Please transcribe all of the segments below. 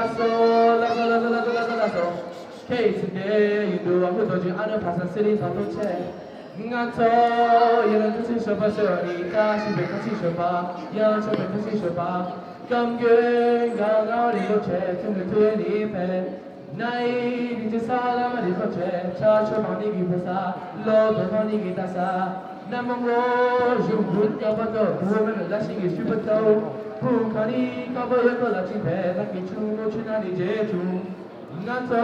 라소 케이스게 유도와 흩어지 않은 바산스린 반도체 응아토 이런 뜻이 셔봐서니 다시 백다시 셔봐 양처 백다시 셔봐 감귤가 어리고 채 틈을 입에 나이 이제 사람을 입어채 차처만이 기보사 로도만이 기다사 남몽로 중분 여봐도 부으면 라시기 슈퍼토 북한이 까버렸고 라치페 닭기 충고 추나리 제주 응아토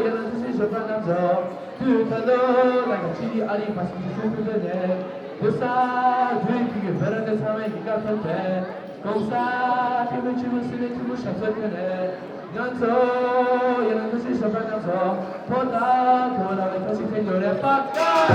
이런 뜻이 셔봐남서 두칼로 나같이 아리 마스크 수부드네 도사 두이피게 베란데 사회 기가 펼때 공사 팀을 춤을 쓰는 춤을 샵설편에 연소 이런 뜻이 셔봐남서 보다 돌아올 것이 된 노래 빡까